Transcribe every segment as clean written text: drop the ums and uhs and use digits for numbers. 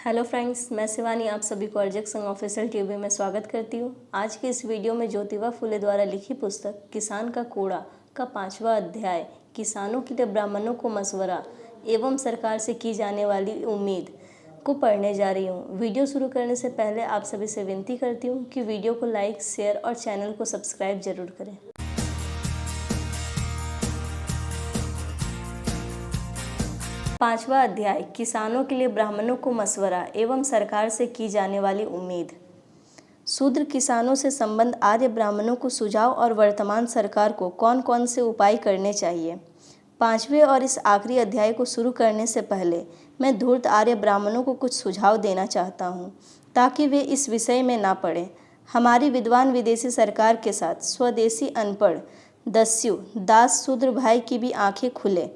Hello friends, मैं शिवानी आप सभी को अर्जक संघ ऑफिशियल टीवी में स्वागत करती हूँ। आज के इस वीडियो में ज्योतिबा फुले द्वारा लिखी पुस्तक किसान का कोड़ा का 5वां अध्याय किसानों के लिए ब्राह्मणों को मशवरा एवं सरकार से की जाने वाली उम्मीद को पढ़ने जा रही हूँ। वीडियो शुरू करने से पहले आप सभी से विनती करती हूँ कि वीडियो को लाइक, शेयर और चैनल को सब्सक्राइब जरूर करें। 5वां अध्याय किसानों के लिए ब्राह्मणों को मशवरा एवं सरकार से की जाने वाली उम्मीद। शूद्र किसानों से संबंध आर्य ब्राह्मणों को सुझाव और वर्तमान सरकार को कौन कौन से उपाय करने चाहिए। 5वें और इस आखिरी अध्याय को शुरू करने से पहले मैं धूर्त आर्य ब्राह्मणों को कुछ सुझाव देना चाहता हूँ ताकि वे इस विषय में ना पड़ें। हमारी विद्वान विदेशी सरकार के साथ स्वदेशी अनपढ़ दस्यु दास शूद्र भाई की भी आंखें खुले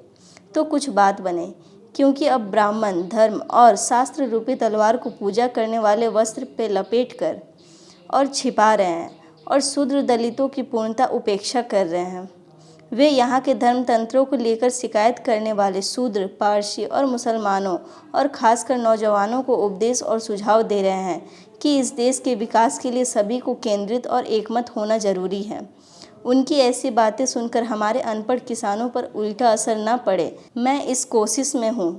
तो कुछ बात बने, क्योंकि अब ब्राह्मण धर्म और शास्त्र रूपी तलवार को पूजा करने वाले वस्त्र पे लपेट कर और छिपा रहे हैं और शूद्र दलितों की पूर्णता उपेक्षा कर रहे हैं। वे यहाँ के धर्म तंत्रों को लेकर शिकायत करने वाले शूद्र पारसी और मुसलमानों और खासकर नौजवानों को उपदेश और सुझाव दे रहे हैं कि इस देश के विकास के लिए सभी को केंद्रित और एकमत होना जरूरी है। उनकी ऐसी बातें सुनकर हमारे अनपढ़ किसानों पर उल्टा असर न पड़े, मैं इस कोशिश में हूँ।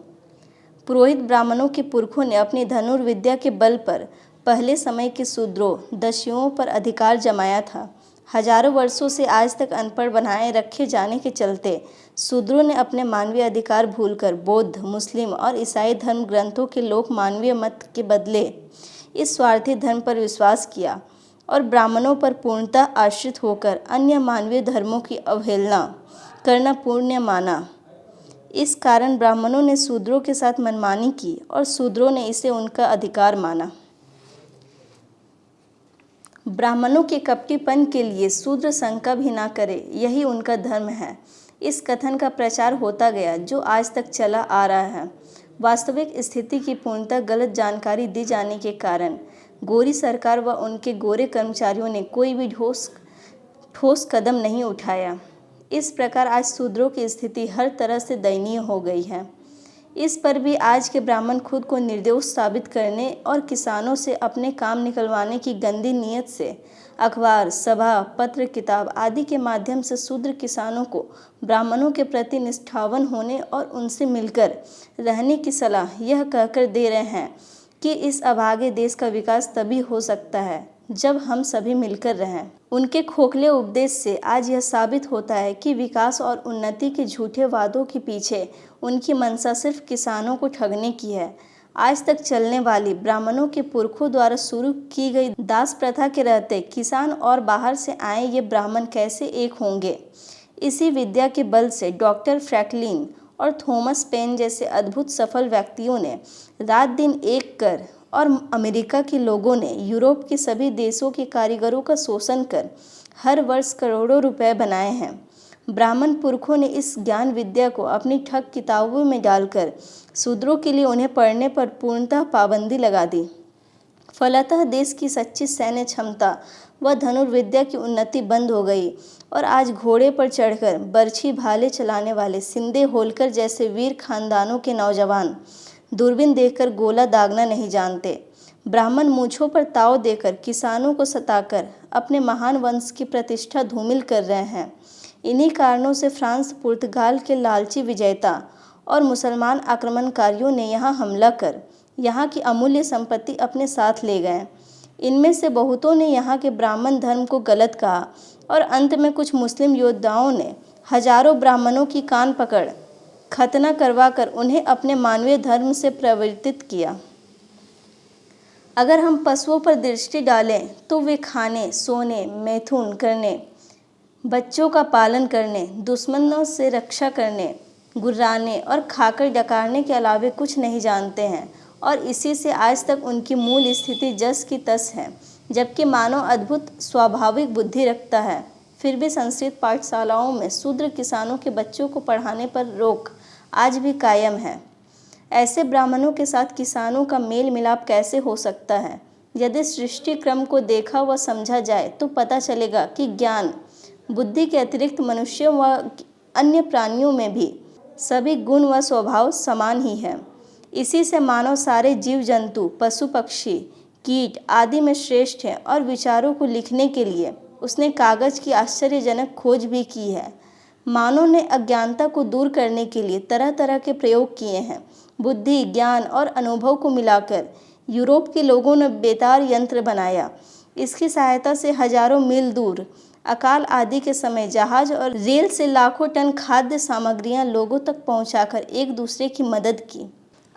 पुरोहित ब्राह्मणों के पुरखों ने अपनी धनुर्विद्या के बल पर पहले समय के शूद्रों दस्युओं पर अधिकार जमाया था। हजारों वर्षों से आज तक अनपढ़ बनाए रखे जाने के चलते शूद्रों ने अपने मानवीय अधिकार भूलकर बौद्ध, मुस्लिम और ईसाई धर्म ग्रंथों के लोक मानवीय मत के बदले इस स्वार्थी धर्म पर विश्वास किया और ब्राह्मणों पर पूर्णतः आश्रित होकर अन्य मानवीय धर्मों की अवहेलना करना पुण्य माना। इस कारण ब्राह्मणों ने शूद्रों के साथ मनमानी की और शूद्रों ने इसे उनका अधिकार माना। ब्राह्मणों के कपटीपन के लिए शूद्र शंका भी ना करे, यही उनका धर्म है। इस कथन का प्रचार होता गया जो आज तक चला आ रहा है। वास्तविक स्थिति की पूर्णतः गलत जानकारी दी जाने के कारण गोरी सरकार व उनके गोरे कर्मचारियों ने कोई भी ठोस कदम नहीं उठाया। इस प्रकार आज शूद्रों की स्थिति हर तरह से दयनीय हो गई है। इस पर भी आज के ब्राह्मण खुद को निर्दोष साबित करने और किसानों से अपने काम निकलवाने की गंदी नीयत से अखबार, सभा, पत्र, किताब आदि के माध्यम से शूद्र किसानों को ब्राह्मणों के प्रति निष्ठावान होने और उनसे मिलकर रहने की सलाह यह कहकर दे रहे हैं कि इस अभागे देश का विकास तभी हो सकता है जब हम सभी मिलकर रहें। उनके खोखले उपदेश से आज यह साबित होता है कि विकास और उन्नति के झूठे वादों के पीछे उनकी मंशा सिर्फ किसानों को ठगने की है। आज तक चलने वाली ब्राह्मणों के पुरखों द्वारा शुरू की गई दास प्रथा के रहते किसान और बाहर से आए ये ब्राह्मण कैसे एक होंगे। इसी विद्या के बल से डॉक्टर फ्रैंकलिन और थॉमस पेन जैसे अद्भुत सफल व्यक्तियों ने रात दिन एक कर और अमेरिका के लोगों ने यूरोप के सभी देशों के कारीगरों का शोषण कर हर वर्ष करोड़ों रुपए बनाए हैं। ब्राह्मण पुरखों ने इस ज्ञान विद्या को अपनी ठग किताबों में डालकर शूद्रों के लिए उन्हें पढ़ने पर पूर्णतः पाबंदी लगा दी। फलतः देश की सच्ची सैन्य क्षमता व धनुर्विद्या की उन्नति बंद हो गई और आज घोड़े पर चढ़कर बर्छी भाले चलाने वाले सिंधे होलकर जैसे वीर खानदानों के नौजवान दूरबीन देखकर गोला दागना नहीं जानते। ब्राह्मण मूंछों पर ताव देकर किसानों को सताकर अपने महान वंश की प्रतिष्ठा धूमिल कर रहे हैं। इन्हीं कारणों से फ्रांस, पुर्तगाल के लालची विजेता और मुसलमान आक्रमणकारियों ने यहाँ हमला कर यहाँ की अमूल्य संपत्ति अपने साथ ले गए। इनमें से बहुतों ने यहाँ के ब्राह्मण धर्म को गलत कहा और अंत में कुछ मुस्लिम योद्धाओं ने हजारों ब्राह्मणों की कान पकड़ खतना करवाकर उन्हें अपने मानवीय धर्म से प्रवर्तित किया। अगर हम पशुओं पर दृष्टि डालें तो वे खाने, सोने, मैथुन करने, बच्चों का पालन करने, दुश्मनों से रक्षा करने, गुर्राने और खाकर डकारने के अलावे कुछ नहीं जानते हैं और इसी से आज तक उनकी मूल स्थिति जस की तस है। जबकि मानव अद्भुत स्वाभाविक बुद्धि रखता है, फिर भी संस्कृत पाठशालाओं में शूद्र किसानों के बच्चों को पढ़ाने पर रोक आज भी कायम है। ऐसे ब्राह्मणों के साथ किसानों का मेल मिलाप कैसे हो सकता है? यदि सृष्टि क्रम को देखा व समझा जाए तो पता चलेगा कि ज्ञान बुद्धि के अतिरिक्त मनुष्यों व अन्य प्राणियों में भी सभी गुण व स्वभाव समान ही है। इसी से मानव सारे जीव जंतु, पशु पक्षी, कीट आदि में श्रेष्ठ है और विचारों को लिखने के लिए उसने कागज की आश्चर्यजनक खोज भी की है। मानव ने अज्ञानता को दूर करने के लिए तरह तरह के प्रयोग किए हैं। बुद्धि, ज्ञान और अनुभव को मिलाकर यूरोप के लोगों ने बेतार यंत्र बनाया। इसकी सहायता से हजारों मील दूर अकाल आदि के समय जहाज और रेल से लाखों टन खाद्य सामग्रियां लोगों तक पहुंचाकर एक दूसरे की मदद की।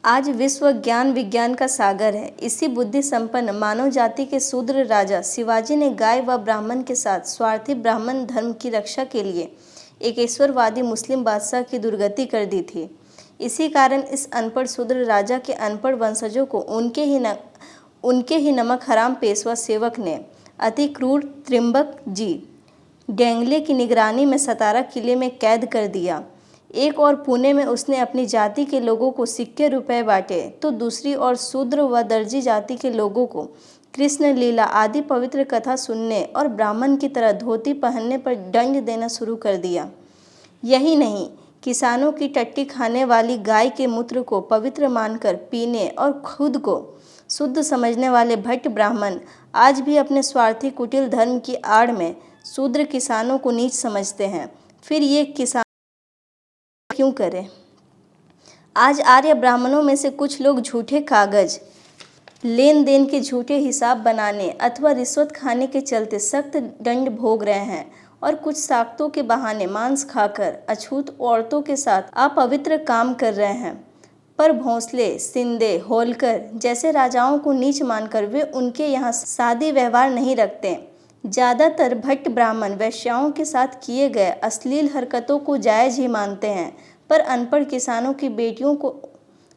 आज विश्व ज्ञान विज्ञान का सागर है। इसी बुद्धि संपन्न मानव जाति के शूद्र राजा शिवाजी ने गाय व ब्राह्मण के साथ स्वार्थी ब्राह्मण धर्म की रक्षा के लिए एक ईश्वरवादी मुस्लिम बादशाह की दुर्गति कर दी थी। इसी कारण इस अनपढ़ शूद्र राजा के अनपढ़ वंशजों को उनके ही नमक हराम पेशवा सेवक ने अति क्रूर त्रिंबक जी डेंगले की निगरानी में सतारा किले में कैद कर दिया। एक और पुणे में उसने अपनी जाति के लोगों को सिक्के रुपए बांटे, तो दूसरी ओर शूद्र व दर्जी जाति के लोगों को कृष्ण लीला आदि पवित्र कथा सुनने और ब्राह्मण की तरह धोती पहनने पर दंड देना शुरू कर दिया। यही नहीं, किसानों की टट्टी खाने वाली गाय के मूत्र को पवित्र मानकर पीने और खुद को शुद्ध समझने वाले भट्ट ब्राह्मण आज भी अपने स्वार्थी कुटिल धर्म की आड़ में शूद्र किसानों को नीच समझते हैं। फिर ये किसान क्यों करें? आज आर्य ब्राह्मणों में से कुछ लोग झूठे कागज, लेन देन के झूठे हिसाब बनाने अथवा रिश्वत खाने के चलते सख्त दंड भोग रहे हैं और कुछ साख्तों के बहाने मांस खाकर अछूत औरतों के साथ अपवित्र काम कर रहे हैं। पर भोंसले, शिंदे, होलकर जैसे राजाओं को नीच मानकर वे उनके यहाँ सादे व्यवहार नहीं रखते। ज़्यादातर भट्ट ब्राह्मण वेश्याओं के साथ किए गए अश्लील हरकतों को जायज़ ही मानते हैं, पर अनपढ़ किसानों की बेटियों को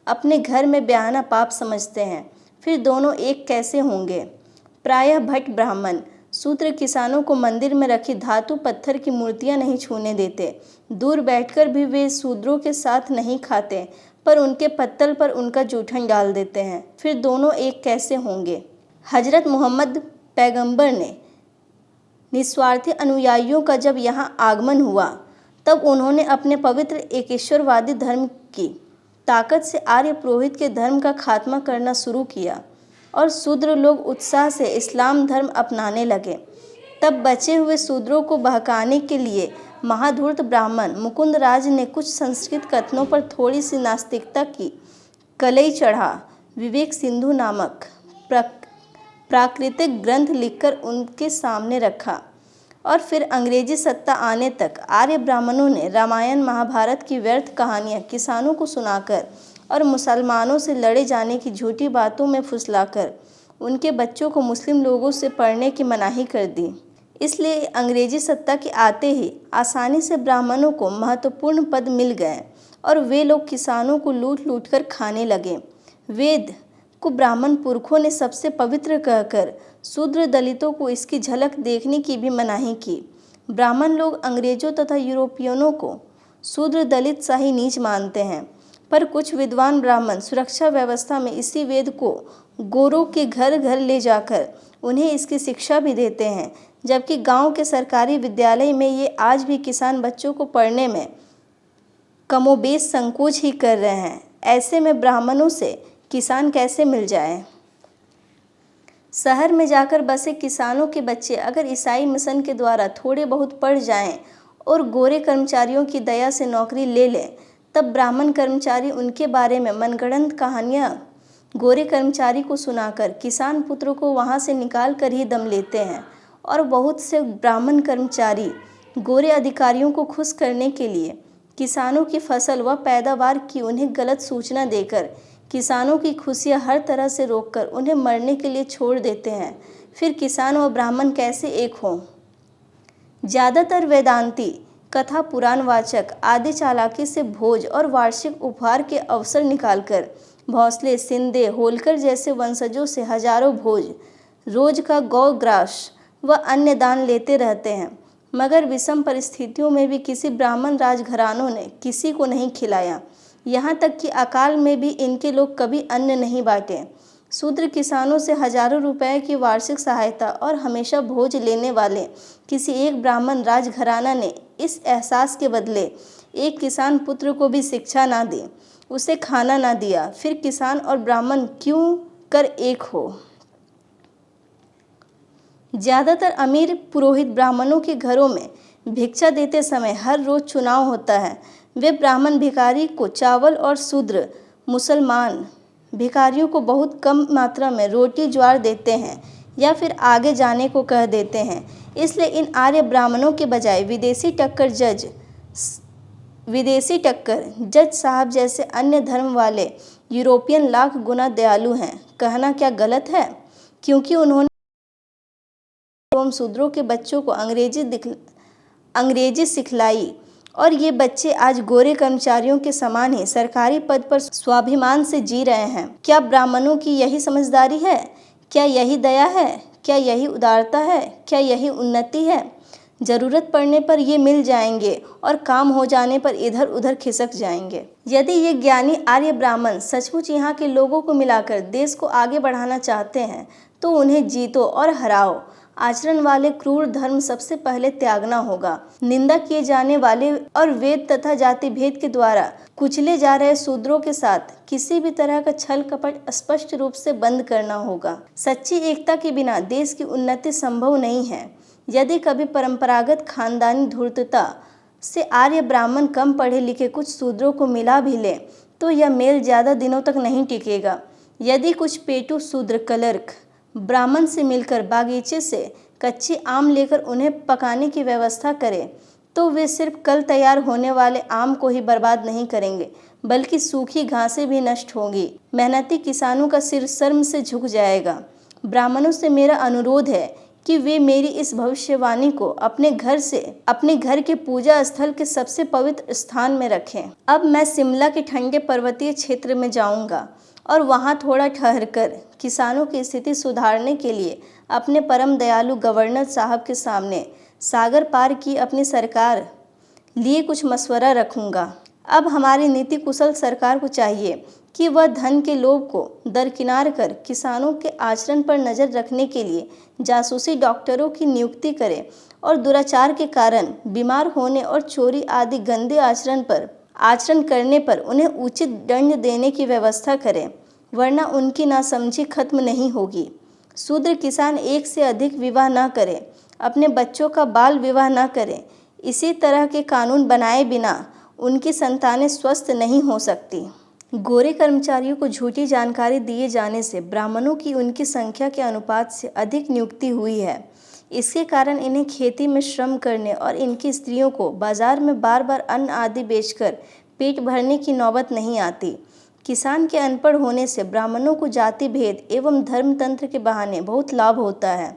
अपने घर में ब्याहना पाप समझते हैं। फिर दोनों एक कैसे होंगे? प्रायः भट्ट ब्राह्मण शूद्र किसानों को मंदिर में रखी धातु पत्थर की मूर्तियां नहीं छूने देते। दूर बैठकर भी वे शूद्रों के साथ नहीं खाते, पर उनके पत्तल पर उनका जूठन डाल देते हैं। फिर दोनों एक कैसे होंगे? हजरत मोहम्मद पैगंबर ने निस्वार्थी अनुयायियों का जब यहाँ आगमन हुआ, तब उन्होंने अपने पवित्र एकेश्वरवादी धर्म की ताकत से आर्य पुरोहित के धर्म का खात्मा करना शुरू किया और शूद्र लोग उत्साह से इस्लाम धर्म अपनाने लगे। तब बचे हुए शूद्रों को बहकाने के लिए महाधूर्त ब्राह्मण मुकुंद राज ने कुछ संस्कृत कथनों पर थोड़ी सी नास्तिकता की कलई चढ़ा विवेक सिंधु नामक प्राकृतिक ग्रंथ लिखकर उनके सामने रखा। और फिर अंग्रेजी सत्ता आने तक आर्य ब्राह्मणों ने रामायण महाभारत की व्यर्थ कहानियाँ किसानों को सुनाकर और मुसलमानों से लड़े जाने की झूठी बातों में फुसलाकर उनके बच्चों को मुस्लिम लोगों से पढ़ने की मनाही कर दी। इसलिए अंग्रेजी सत्ता के आते ही आसानी से ब्राह्मणों को महत्वपूर्ण पद मिल गए और वे लोग किसानों को लूट लूट कर खाने लगे। वेद को ब्राह्मण पुरखों ने सबसे पवित्र कहकर शूद्र दलितों को इसकी झलक देखने की भी मनाही की। ब्राह्मण लोग अंग्रेजों तथा यूरोपियनों को शूद्र दलित सा ही नीच मानते हैं, पर कुछ विद्वान ब्राह्मण सुरक्षा व्यवस्था में इसी वेद को गोरों के घर घर ले जाकर उन्हें इसकी शिक्षा भी देते हैं, जबकि गांव के सरकारी विद्यालय में ये आज भी किसान बच्चों को पढ़ने में कमोबेश संकोच ही कर रहे हैं। ऐसे में ब्राह्मणों से किसान कैसे मिल जाए? शहर में जाकर बसे किसानों के बच्चे अगर ईसाई मिशन के द्वारा थोड़े बहुत पढ़ जाएं और गोरे कर्मचारियों की दया से नौकरी ले लें, तब ब्राह्मण कर्मचारी उनके बारे में मनगढ़ंत कहानियाँ गोरे कर्मचारी को सुनाकर किसान पुत्र को वहाँ से निकाल कर ही दम लेते हैं। और बहुत से ब्राह्मण कर्मचारी गोरे अधिकारियों को खुश करने के लिए किसानों की फसल व पैदावार की उन्हें गलत सूचना देकर किसानों की खुशियाँ हर तरह से रोककर उन्हें मरने के लिए छोड़ देते हैं। फिर किसान व ब्राह्मण कैसे एक हों? ज़्यादातर वेदांती कथा पुराणवाचक आदि चालाकी से भोज और वार्षिक उपहार के अवसर निकालकर भोंसले, शिंदे, होलकर जैसे वंशजों से हजारों भोज, रोज का गौग्रास व अन्य दान लेते रहते हैं, मगर विषम परिस्थितियों में भी किसी ब्राह्मण राजघरानों ने किसी को नहीं खिलाया। यहाँ तक कि अकाल में भी इनके लोग कभी अन्न नहीं बांटे। शूद्र किसानों से हजारों रुपए की वार्षिक सहायता और हमेशा भोज लेने वाले किसी एक ब्राह्मण राजघराना ने इस एहसास के बदले एक किसान पुत्र को भी शिक्षा ना दी। उसे खाना ना दिया, फिर किसान और ब्राह्मण क्यों कर एक हो। ज़्यादातर अमीर पुरोहित ब्राह्मणों के घरों में भिक्षा देते समय हर रोज चुनाव होता है। वे ब्राह्मण भिखारी को चावल और शूद्र मुसलमान भिखारियों को बहुत कम मात्रा में रोटी ज्वार देते हैं या फिर आगे जाने को कह देते हैं। इसलिए इन आर्य ब्राह्मणों के बजाय विदेशी टक्कर जज साहब जैसे अन्य धर्म वाले यूरोपियन लाख गुना दयालु हैं। कहना क्या गलत है, क्योंकि उन्होंने एवं शूद्रों के बच्चों को अंग्रेजी सिखलाई और ये बच्चे आज गोरे कर्मचारियों के समान ही सरकारी पद पर स्वाभिमान से जी रहे हैं। क्या ब्राह्मणों की यही समझदारी है? क्या यही दया है? क्या यही उदारता है? क्या यही उन्नति है? ज़रूरत पड़ने पर ये मिल जाएंगे और काम हो जाने पर इधर उधर खिसक जाएंगे। यदि ये ज्ञानी आर्य ब्राह्मण सचमुच यहाँ के लोगों को मिलाकर देश को आगे बढ़ाना चाहते हैं तो उन्हें जीतो और हराओ आचरण वाले क्रूर धर्म सबसे पहले त्यागना होगा। निंदा किए जाने वाले और वेद तथा जाति भेद के द्वारा कुचले जा रहे शूद्रों के साथ किसी भी तरह का छल कपट स्पष्ट रूप से बंद करना होगा। सच्ची एकता के बिना देश की उन्नति संभव नहीं है। यदि कभी परंपरागत खानदानी धूर्तता से आर्य ब्राह्मण कम पढ़े लिखे कुछ शूद्रों को मिला भी ले तो यह मेल ज़्यादा दिनों तक नहीं टिकेगा। यदि कुछ पेटू शूद्र क्लर्क ब्राह्मण से मिलकर बागीचे से कच्ची आम लेकर उन्हें पकाने की व्यवस्था करें तो वे सिर्फ कल तैयार होने वाले आम को ही बर्बाद नहीं करेंगे बल्कि सूखी घासें भी नष्ट होंगी। मेहनती किसानों का सिर शर्म से झुक जाएगा। ब्राह्मणों से मेरा अनुरोध है कि वे मेरी इस भविष्यवाणी को अपने घर के पूजा स्थल के सबसे पवित्र स्थान में रखें। अब मैं शिमला के ठंडे पर्वतीय क्षेत्र में जाऊंगा और वहां थोड़ा ठहरकर किसानों की स्थिति सुधारने के लिए अपने परम दयालु गवर्नर साहब के सामने सागर पार की अपनी सरकार लिए कुछ मशवरा रखूंगा। अब हमारी नीति कुशल सरकार को चाहिए कि वह धन के लोभ को दरकिनार कर किसानों के आचरण पर नज़र रखने के लिए जासूसी डॉक्टरों की नियुक्ति करे और दुराचार के कारण बीमार होने और चोरी आदि गंदे आचरण करने पर उन्हें उचित दंड देने की व्यवस्था करें, वरना उनकी नासमझी खत्म नहीं होगी। शूद्र किसान एक से अधिक विवाह न करें, अपने बच्चों का बाल विवाह न करें। इसी तरह के कानून बनाए बिना उनकी संतानें स्वस्थ नहीं हो सकती। गोरे कर्मचारियों को झूठी जानकारी दिए जाने से ब्राह्मणों की उनकी संख्या के अनुपात से अधिक नियुक्ति हुई है। इसके कारण इन्हें खेती में श्रम करने और इनकी स्त्रियों को बाजार में बार बार अन्न आदि बेचकर पेट भरने की नौबत नहीं आती। किसान के अनपढ़ होने से ब्राह्मणों को जाति भेद एवं धर्मतंत्र के बहाने बहुत लाभ होता है।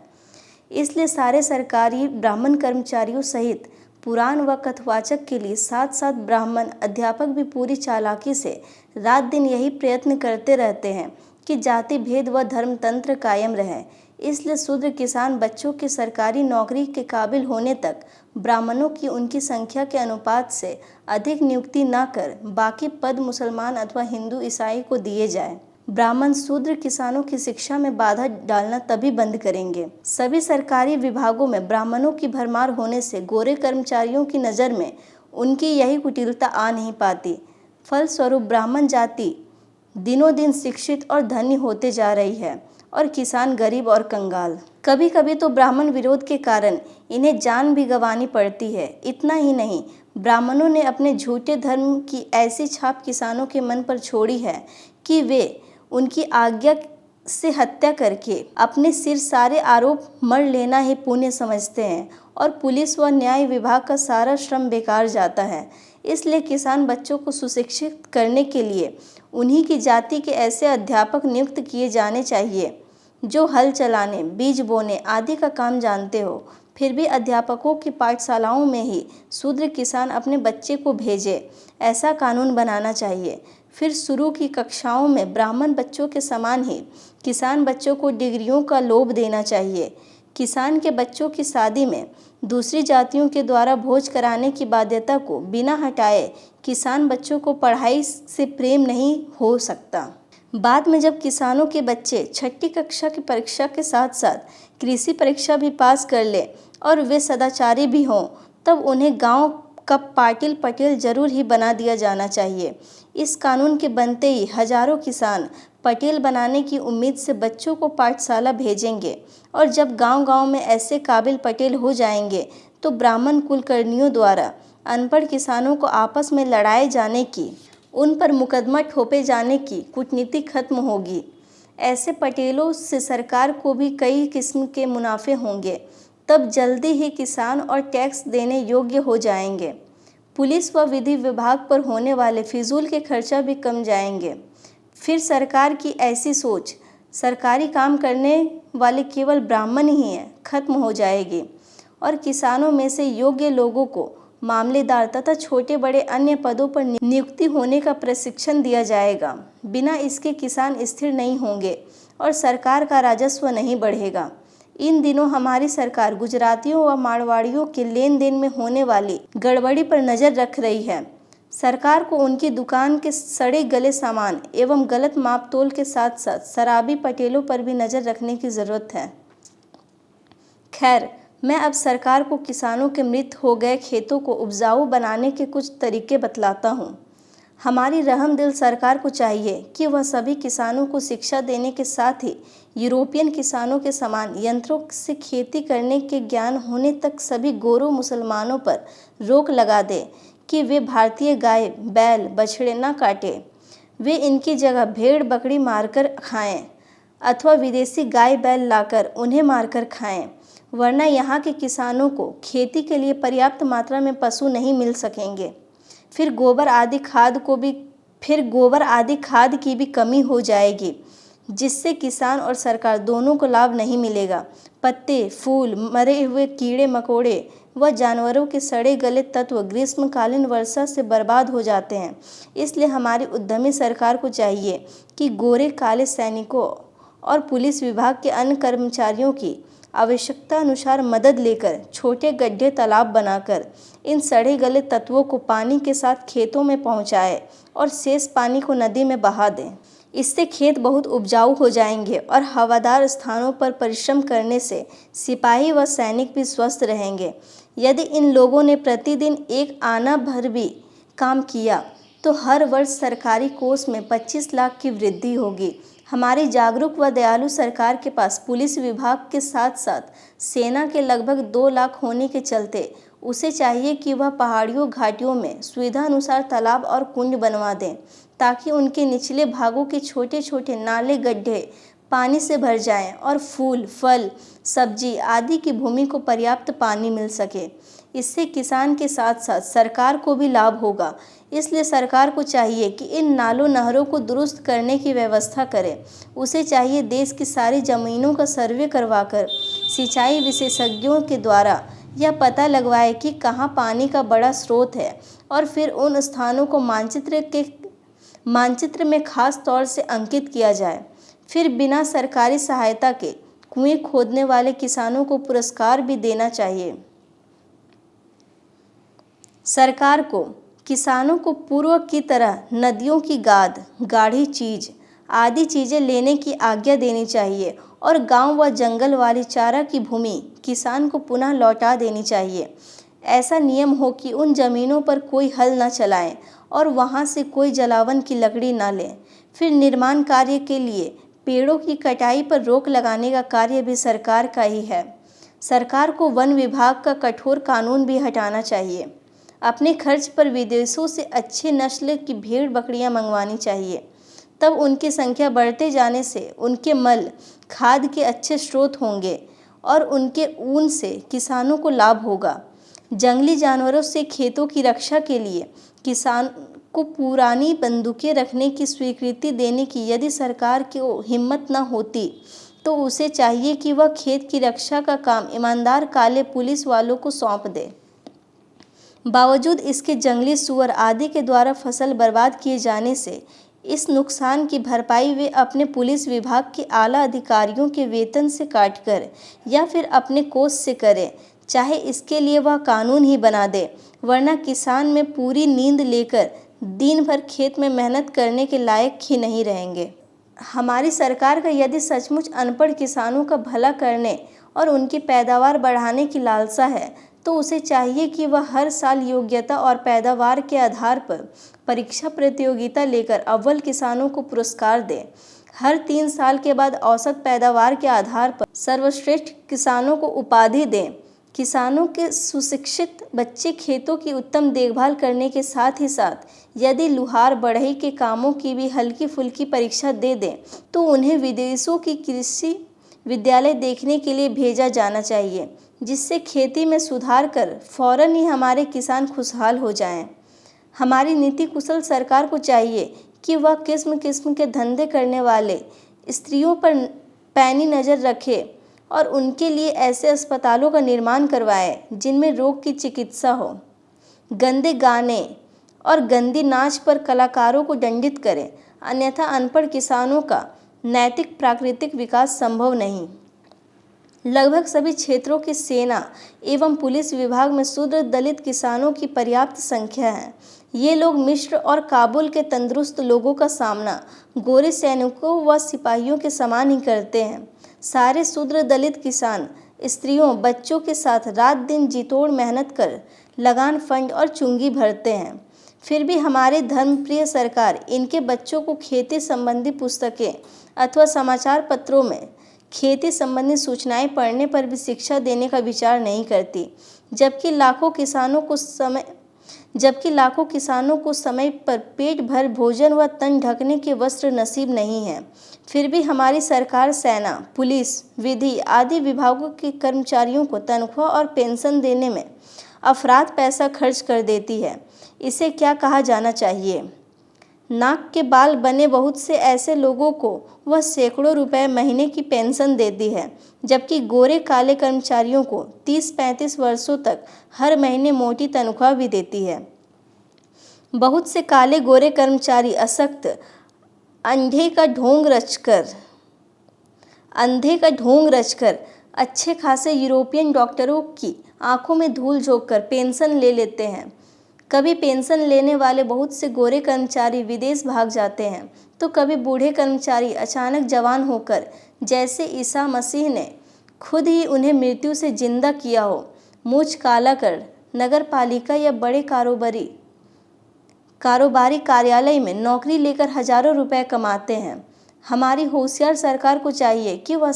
इसलिए सारे सरकारी ब्राह्मण कर्मचारियों सहित पुराण व कथवाचक के लिए साथ साथ ब्राह्मण अध्यापक भी पूरी चालाकी से रात दिन यही प्रयत्न करते रहते हैं कि जाति भेद व धर्मतंत्र कायम रहे। इसलिए शूद्र किसान बच्चों के सरकारी नौकरी के काबिल होने तक ब्राह्मणों की उनकी संख्या के अनुपात से अधिक नियुक्ति न कर बाकी पद मुसलमान अथवा हिंदू ईसाई को दिए जाए। ब्राह्मण शूद्र किसानों की शिक्षा में बाधा डालना तभी बंद करेंगे। सभी सरकारी विभागों में ब्राह्मणों की भरमार होने से गोरे कर्मचारियों की नज़र में उनकी यही कुटिलता आ नहीं पाती। फलस्वरूप ब्राह्मण जाति दिनों दिन शिक्षित और धनी होते जा रही है और किसान गरीब और कंगाल। कभी कभी तो ब्राह्मण विरोध के कारण इन्हें जान भी गंवानी पड़ती है। इतना ही नहीं, ब्राह्मणों ने अपने झूठे धर्म की ऐसी छाप किसानों के मन पर छोड़ी है कि वे उनकी आज्ञा से हत्या करके अपने सिर सारे आरोप मर लेना ही पुण्य समझते हैं और पुलिस व न्याय विभाग का सारा श्रम बेकार जाता है। इसलिए किसान बच्चों को सुशिक्षित करने के लिए उन्हीं की जाति के ऐसे अध्यापक नियुक्त किए जाने चाहिए जो हल चलाने, बीज बोने आदि का काम जानते हो। फिर भी अध्यापकों की पाठशालाओं में ही शूद्र किसान अपने बच्चे को भेजे, ऐसा कानून बनाना चाहिए। फिर शुरू की कक्षाओं में ब्राह्मण बच्चों के समान ही किसान बच्चों को डिग्रियों का लोभ देना चाहिए। किसान के बच्चों की शादी में दूसरी जातियों के द्वारा भोज कराने की बाध्यता को बिना हटाए किसान बच्चों को पढ़ाई से प्रेम नहीं हो सकता। बाद में जब किसानों के बच्चे छठी कक्षा की परीक्षा के साथ साथ कृषि परीक्षा भी पास कर ले और वे सदाचारी भी हों, तब उन्हें गांव का पाटिल पटेल जरूर ही बना दिया जाना चाहिए। इस कानून के बनते ही हजारों किसान पटेल बनाने की उम्मीद से बच्चों को पाठशाला भेजेंगे और जब गांव-गांव में ऐसे काबिल पटेल हो जाएंगे तो ब्राह्मण कुलकर्णियों द्वारा अनपढ़ किसानों को आपस में लड़ाए जाने की, उन पर मुकदमा ठोपे जाने की कूटनीति खत्म होगी। ऐसे पटेलों से सरकार को भी कई किस्म के मुनाफे होंगे। तब जल्दी ही किसान और टैक्स देने योग्य हो जाएंगे। पुलिस व विधि विभाग पर होने वाले फिजूल के खर्चा भी कम जाएंगे। फिर सरकार की ऐसी सोच, सरकारी काम करने वाले केवल ब्राह्मण ही हैं, खत्म हो जाएगी और किसानों में से योग्य लोगों को मामलेदार तथा छोटे बड़े अन्य पदों पर नियुक्ति होने का प्रशिक्षण दिया जाएगा। बिना इसके किसान स्थिर नहीं होंगे और सरकार का राजस्व नहीं बढ़ेगा। इन दिनों हमारी सरकार गुजरातियों व मारवाड़ियों के लेन देन में होने वाली गड़बड़ी पर नज़र रख रही है। सरकार को उनकी दुकान के सड़े गले सामान एवं गलत माप तोल के साथ साथ शराबी पटेलों पर भी नज़र रखने की ज़रूरत है। खैर, मैं अब सरकार को किसानों के मृत हो गए खेतों को उपजाऊ बनाने के कुछ तरीके बतलाता हूँ। हमारी रहमदिल सरकार को चाहिए कि वह सभी किसानों को शिक्षा देने के साथ ही यूरोपियन किसानों के समान यंत्रों से खेती करने के ज्ञान होने तक सभी गोरों मुसलमानों पर रोक लगा दे कि वे भारतीय गाय, बैल, बछड़े न काटें। वे इनकी जगह भेड़ बकरी मारकर खाएं अथवा विदेशी गाय बैल लाकर उन्हें मारकर खाएं, वरना यहाँ के किसानों को खेती के लिए पर्याप्त मात्रा में पशु नहीं मिल सकेंगे। फिर गोबर आदि खाद की भी कमी हो जाएगी, जिससे किसान और सरकार दोनों को लाभ नहीं मिलेगा। पत्ते, फूल, मरे हुए कीड़े मकोड़े व जानवरों के सड़े गले तत्व ग्रीष्मकालीन वर्षा से बर्बाद हो जाते हैं। इसलिए हमारी उद्यमी सरकार को चाहिए कि गोरे काले सैनिकों और पुलिस विभाग के अन्य कर्मचारियों की आवश्यकता अनुसार मदद लेकर छोटे गड्ढे तालाब बनाकर इन सड़े गले तत्वों को पानी के साथ खेतों में पहुंचाए और शेष पानी को नदी में बहा दें। इससे खेत बहुत उपजाऊ हो जाएंगे और हवादार स्थानों पर परिश्रम करने से सिपाही व सैनिक भी स्वस्थ रहेंगे। यदि इन लोगों ने प्रतिदिन एक आना भर भी काम किया तो हर वर्ष सरकारी कोष में 25 लाख की वृद्धि होगी। हमारी जागरूक व दयालु सरकार के पास पुलिस विभाग के साथ साथ सेना के लगभग 2 लाख होने के चलते उसे चाहिए कि वह पहाड़ियों घाटियों में सुविधा अनुसार तालाब और कुंड बनवा दें, ताकि उनके निचले भागों के छोटे छोटे नाले गड्ढे पानी से भर जाएं और फूल, फल, सब्जी आदि की भूमि को पर्याप्त पानी मिल सके। इससे किसान के साथ साथ सरकार को भी लाभ होगा। इसलिए सरकार को चाहिए कि इन नालों नहरों को दुरुस्त करने की व्यवस्था करे। उसे चाहिए देश की सारी ज़मीनों का सर्वे करवाकर सिंचाई विशेषज्ञों के द्वारा यह पता लगवाए कि कहाँ पानी का बड़ा स्रोत है और फिर उन स्थानों को मानचित्र में खास तौर से अंकित किया जाए। फिर बिना सरकारी सहायता के कुएं खोदने वाले किसानों को पुरस्कार भी देना चाहिए। सरकार को किसानों को पूर्व की तरह नदियों की गाद, गाढ़ी चीज आदि चीज़ें लेने की आज्ञा देनी चाहिए और गांव व जंगल वाली चारा की भूमि किसान को पुनः लौटा देनी चाहिए। ऐसा नियम हो कि उन जमीनों पर कोई हल न चलाएं और वहां से कोई जलावन की लकड़ी न लें। फिर निर्माण कार्य के लिए पेड़ों की कटाई पर रोक लगाने का कार्य भी सरकार का ही है। सरकार को वन विभाग का कठोर कानून भी हटाना चाहिए। अपने खर्च पर विदेशों से अच्छे नस्ल की भेड़ बकरियां मंगवानी चाहिए। तब उनकी संख्या बढ़ते जाने से उनके मल खाद के अच्छे स्रोत होंगे और उनके ऊन से किसानों को लाभ होगा। जंगली जानवरों से खेतों की रक्षा के लिए किसान को पुरानी बंदूकें रखने की स्वीकृति देने की यदि सरकार को हिम्मत न होती तो उसे चाहिए कि वह खेत की रक्षा का काम ईमानदार काले पुलिस वालों को सौंप दे। बावजूद इसके जंगली सूअर आदि के द्वारा फसल बर्बाद किए जाने से इस नुकसान की भरपाई वे अपने पुलिस विभाग के आला अधिकारियों के वेतन से काटकर या फिर अपने कोष से करें, चाहे इसके लिए वह कानून ही बना दे, वरना किसान में पूरी नींद लेकर दिन भर खेत में मेहनत करने के लायक ही नहीं रहेंगे। हमारी सरकार का यदि सचमुच अनपढ़ किसानों का भला करने और उनकी पैदावार बढ़ाने की लालसा है तो उसे चाहिए कि वह हर साल योग्यता और पैदावार के आधार पर परीक्षा प्रतियोगिता लेकर अव्वल किसानों को पुरस्कार दे। हर 3 साल के बाद औसत पैदावार के आधार पर सर्वश्रेष्ठ किसानों को उपाधि दें। किसानों के सुशिक्षित बच्चे खेतों की उत्तम देखभाल करने के साथ ही साथ यदि लुहार बढ़ई के कामों की भी हल्की फुल्की परीक्षा दे दें तो उन्हें विदेशों की कृषि विद्यालय देखने के लिए भेजा जाना चाहिए, जिससे खेती में सुधार कर फौरन ही हमारे किसान खुशहाल हो जाएं। हमारी नीति कुशल सरकार को चाहिए कि वह किस्म किस्म के धंधे करने वाले स्त्रियों पर पैनी नज़र रखे और उनके लिए ऐसे अस्पतालों का निर्माण करवाए जिनमें रोग की चिकित्सा हो। गंदे गाने और गंदी नाच पर कलाकारों को दंडित करें, अन्यथा अनपढ़ किसानों का नैतिक प्राकृतिक विकास संभव नहीं। लगभग सभी क्षेत्रों की सेना एवं पुलिस विभाग में शूद्र दलित किसानों की पर्याप्त संख्या है। ये लोग मिस्र और काबुल के तंदुरुस्त लोगों का सामना गोरे सैनिकों व सिपाहियों के समान ही करते हैं। सारे शूद्र दलित किसान स्त्रियों बच्चों के साथ रात दिन जी तोड़ मेहनत कर लगान फंड और चुंगी भरते हैं। फिर भी हमारे धर्मप्रिय सरकार इनके बच्चों को खेती संबंधी पुस्तकें अथवा समाचार पत्रों में खेती संबंधी सूचनाएं पढ़ने पर भी शिक्षा देने का विचार नहीं करती, जबकि लाखों किसानों को समय पर पेट भर भोजन व तन ढकने के वस्त्र नसीब नहीं है। फिर भी हमारी सरकार सेना, पुलिस, विधि आदि विभागों के कर्मचारियों को तनख्वाह और पेंशन देने में अफरात पैसा खर्च कर देती है। इसे क्या कहा जाना चाहिए? नाक के बाल बने बहुत से ऐसे लोगों को वह सैकड़ों रुपए महीने की पेंशन देती है, जबकि गोरे काले कर्मचारियों को 30-35 वर्षों तक हर महीने मोटी तनख्वाह भी देती है। बहुत से काले गोरे कर्मचारी असक्त अंधे का ढोंग रचकर अच्छे खासे यूरोपियन डॉक्टरों की आंखों में धूल झोंककर पेंशन ले लेते हैं। कभी पेंशन लेने वाले बहुत से गोरे कर्मचारी विदेश भाग जाते हैं, तो कभी बूढ़े कर्मचारी अचानक जवान होकर, जैसे ईसा मसीह ने खुद ही उन्हें मृत्यु से जिंदा किया हो, मूछ काला कर नगर पालिका या बड़े कारोबारी कार्यालय में नौकरी लेकर हजारों रुपए कमाते हैं। हमारी होशियार सरकार को चाहिए कि वह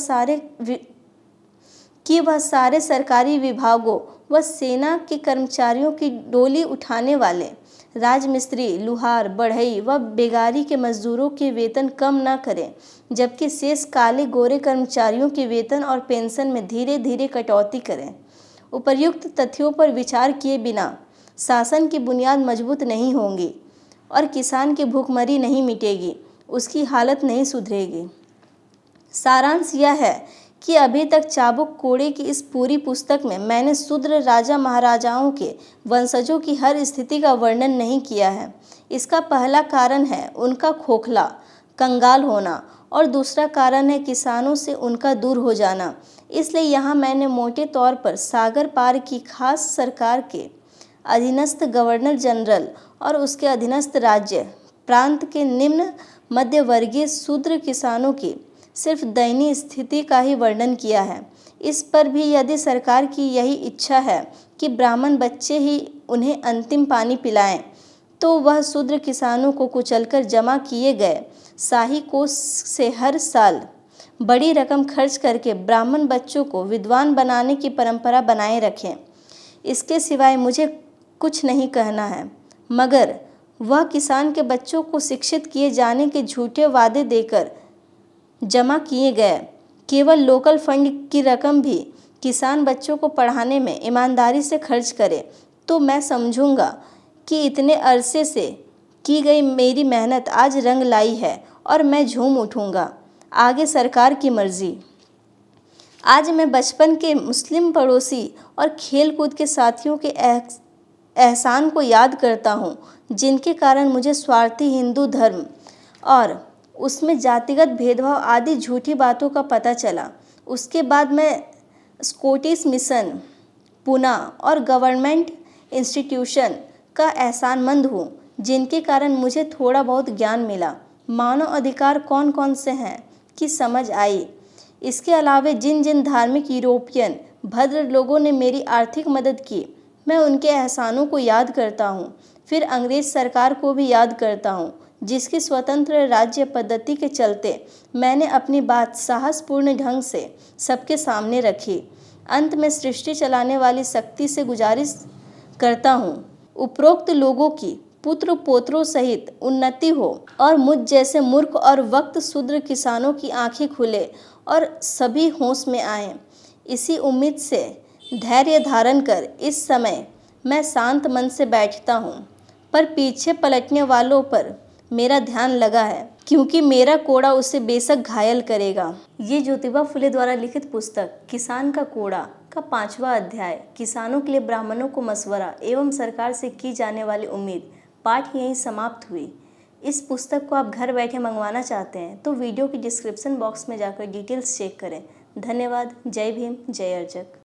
सारे सरकारी विभागों व सेना के कर्मचारियों की डोली उठाने वाले राजमिस्त्री, लुहार, बढ़ई व बेगारी के मजदूरों के वेतन कम न करें, जबकि शेष काले गोरे कर्मचारियों के वेतन और पेंशन में धीरे धीरे कटौती करें। उपर्युक्त तथ्यों पर विचार किए बिना शासन की बुनियाद मजबूत नहीं होंगी और किसान की भूखमरी नहीं मिटेगी, उसकी हालत नहीं सुधरेगी। सारांश यह है कि अभी तक चाबुक कोड़े की इस पूरी पुस्तक में मैंने शूद्र राजा महाराजाओं के वंशजों की हर स्थिति का वर्णन नहीं किया है। इसका पहला कारण है उनका खोखला, कंगाल होना और दूसरा कारण है किसानों से उनका दूर हो जाना। इसलिए यहाँ मैंने मोटे तौर पर सागर पार की खास सरकार के अधीनस्थ गवर्नर जनरल और उसके अधीनस्थ राज्य प्रांत के निम्न मध्यवर्गीय शूद्र किसानों की सिर्फ दयनीय स्थिति का ही वर्णन किया है। इस पर भी यदि सरकार की यही इच्छा है कि ब्राह्मण बच्चे ही उन्हें अंतिम पानी पिलाएं, तो वह शूद्र किसानों को कुचलकर जमा किए गए शाही कोष से हर साल बड़ी रकम खर्च करके ब्राह्मण बच्चों को विद्वान बनाने की परंपरा बनाए रखें। इसके सिवाय मुझे कुछ नहीं कहना है, मगर वह किसान के बच्चों को शिक्षित किए जाने के झूठे वादे देकर जमा किए गए केवल लोकल फंड की रकम भी किसान बच्चों को पढ़ाने में ईमानदारी से खर्च करे, तो मैं समझूंगा कि इतने अरसे से की गई मेरी मेहनत आज रंग लाई है और मैं झूम उठूंगा। आगे सरकार की मर्जी। आज मैं बचपन के मुस्लिम पड़ोसी और खेल कूद के साथियों के एहसान को याद करता हूँ, जिनके कारण मुझे स्वार्थी हिंदू धर्म और उसमें जातिगत भेदभाव आदि झूठी बातों का पता चला। उसके बाद मैं स्कॉटिश मिशन, पूना और गवर्नमेंट इंस्टीट्यूशन का एहसानमंद हूँ, जिनके कारण मुझे थोड़ा बहुत ज्ञान मिला। मानव अधिकार कौन कौन से हैं की समझ आई। इसके अलावा जिन जिन धार्मिक यूरोपियन भद्र लोगों ने मेरी आर्थिक मदद की, मैं उनके एहसानों को याद करता हूँ। फिर अंग्रेज सरकार को भी याद करता हूँ, जिसकी स्वतंत्र राज्य पद्धति के चलते मैंने अपनी बात साहसपूर्ण ढंग से सबके सामने रखी। अंत में सृष्टि चलाने वाली शक्ति से गुजारिश करता हूँ, उपरोक्त लोगों की पुत्र पोत्रों सहित उन्नति हो और मुझ जैसे मूर्ख और वक्त शूद्र किसानों की आंखें खुले और सभी होश में आएं। इसी उम्मीद से धैर्य धारण कर इस समय मैं शांत मन से बैठता हूँ, पर पीछे पलटने वालों पर मेरा ध्यान लगा है, क्योंकि मेरा कोड़ा उसे बेशक घायल करेगा। ये ज्योतिबा फुले द्वारा लिखित पुस्तक किसान का कोड़ा का 5वां अध्याय, किसानों के लिए ब्राह्मणों को मशवरा एवं सरकार से की जाने वाली उम्मीद, पाठ यहीं समाप्त हुई। इस पुस्तक को आप घर बैठे मंगवाना चाहते हैं तो वीडियो की डिस्क्रिप्शन बॉक्स में जाकर डिटेल्स चेक करें। धन्यवाद। जय भीम, जय अर्जक।